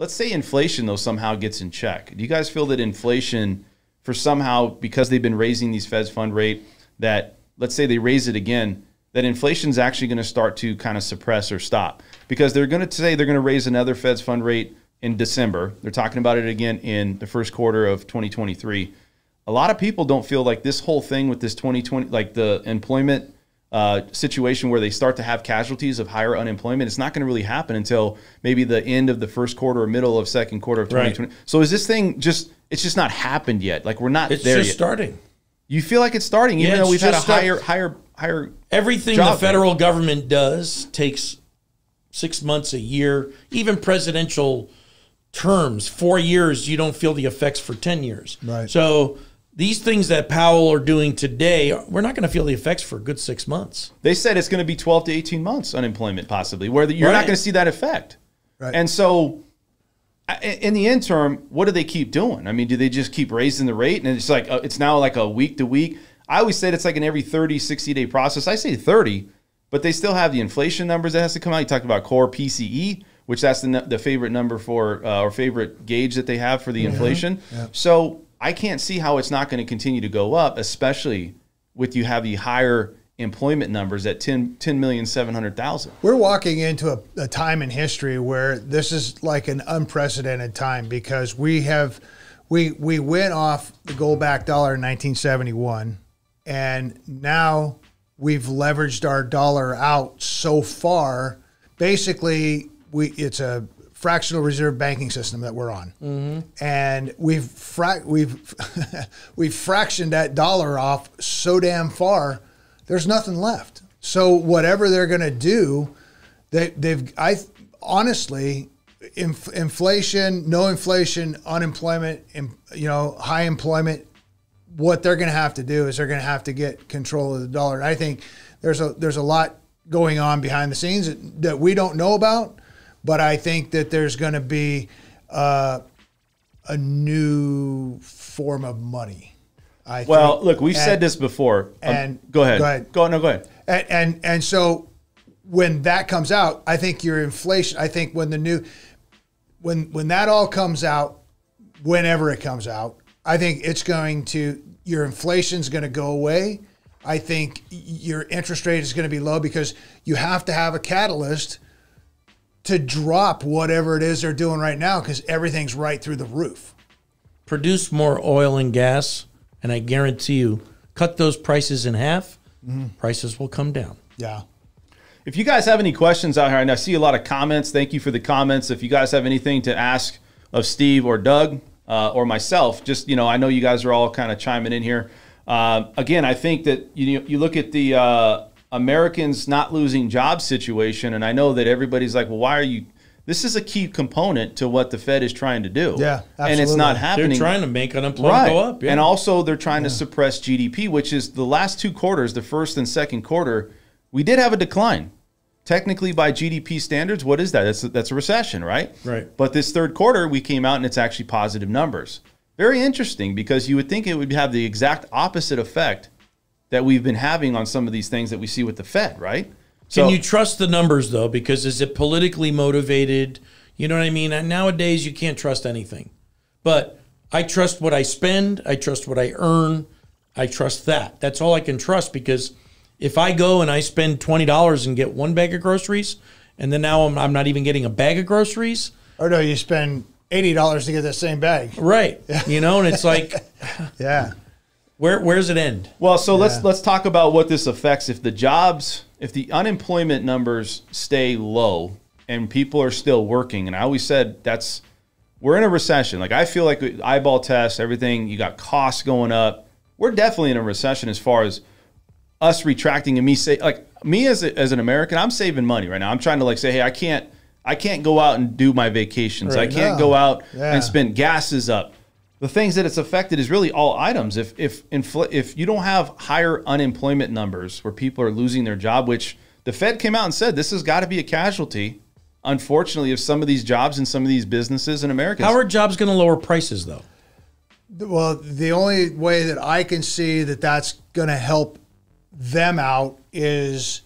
let's say inflation, though, somehow gets in check. Do you guys feel that inflation, for somehow, because they've been raising these Fed's fund rate, that let's say they raise it again, that inflation is actually going to start to kind of suppress or stop? Because they're going to say they're going to raise another Fed's fund rate in December. They're talking about it again in the first quarter of 2023. A lot of people don't feel like this whole thing with this 2020, like the employment situation where they start to have casualties of higher unemployment, it's not going to really happen until maybe the end of the first quarter or middle of second quarter of 2020. Right. So is this thing it's just not happened yet? Like we're not there yet. It's just starting. You feel like it's starting, even though we've had a higher. Everything the federal government does takes 6 months, a year, even presidential terms, 4 years, you don't feel the effects for 10 years. Right. So these things that Powell are doing today, we're not going to feel the effects for a good 6 months. They said it's going to be 12 to 18 months unemployment possibly, where you're not going to see that effect. Right. And so in the interim, what do they keep doing? I mean, do they just keep raising the rate? And it's like it's now like a week to week. I always say it's like an every 30, 60-day process. I say 30, but they still have the inflation numbers that has to come out. You talked about core PCE, which that's the favorite number for or favorite gauge that they have for the inflation. Yeah. So I can't see how it's not going to continue to go up, especially with you have the higher employment numbers at 10,700,000. We're walking into a time in history where this is like an unprecedented time because we went off the gold-backed dollar in 1971, and now we've leveraged our dollar out so far. Basically, it's a fractional reserve banking system that we're on, and we've fractioned that dollar off so damn far. There's nothing left. So whatever they're going to do, honestly, inflation, no inflation, unemployment, high employment. What they're going to have to do is they're going to have to get control of the dollar. And I think there's a lot going on behind the scenes that we don't know about. But I think that there's going to be a new form of money. Look, we've said this before. Go ahead. Go ahead. And so when that comes out, I think your inflation. I think when when that all comes out, whenever it comes out, I think your inflation's going to go away. I think your interest rate is going to be low because you have to have a catalyst to drop whatever it is they're doing right now because everything's right through the roof. Produce more oil and gas, and I guarantee you, cut those prices in half, prices will come down. Yeah. If you guys have any questions out here, and I see a lot of comments, thank you for the comments. If you guys have anything to ask of Steve or Doug or myself, just, I know you guys are all kind of chiming in here. Again, I think that you look at the Americans not losing jobs situation, and I know that everybody's like, well, why are you? This is a key component to what the Fed is trying to do. Yeah, absolutely. And it's not happening. They're trying to make unemployment go up. Yeah. And also they're trying to suppress GDP, which is the last two quarters, the first and second quarter, we did have a decline. Technically, by GDP standards, what is that? That's a recession, right? Right. But this third quarter, we came out and it's actually positive numbers. Very interesting because you would think it would have the exact opposite effect that we've been having on some of these things that we see with the Fed, right? Can you trust the numbers, though? Because is it politically motivated? You know what I mean? And nowadays, you can't trust anything. But I trust what I spend. I trust what I earn. I trust that. That's all I can trust because if I go and I spend $20 and get one bag of groceries, and then now I'm not even getting a bag of groceries. Or no, you spend $80 to get that same bag. Right. And it's like, yeah. Where's it end? Well, so let's talk about what this affects. If the unemployment numbers stay low and people are still working, and I always said we're in a recession. Like I feel like eyeball tests, everything, you got costs going up. We're definitely in a recession as far as us retracting and me as an American, I'm saving money right now. I'm trying to say, hey, I can't go out and do my vacations. Right. I can't go out and spend. Gas is up. The things that it's affected is really all items. If you don't have higher unemployment numbers where people are losing their job, which the Fed came out and said this has got to be a casualty, unfortunately, of some of these jobs and some of these businesses in America. How are jobs going to lower prices, though? Well, the only way that I can see that that's going to help them out is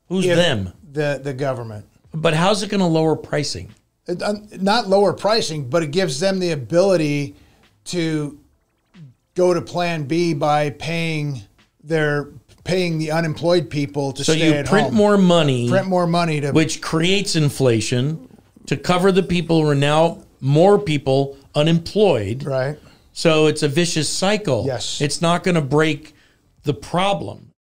who's them? The government. But how's it going to lower pricing? not lower pricing, but it gives them the ability to go to plan B by paying the unemployed people to stay at home. So you print more money, to which creates inflation to cover the people who are now more people unemployed. Right. So it's a vicious cycle. Yes. It's not going to break the problem.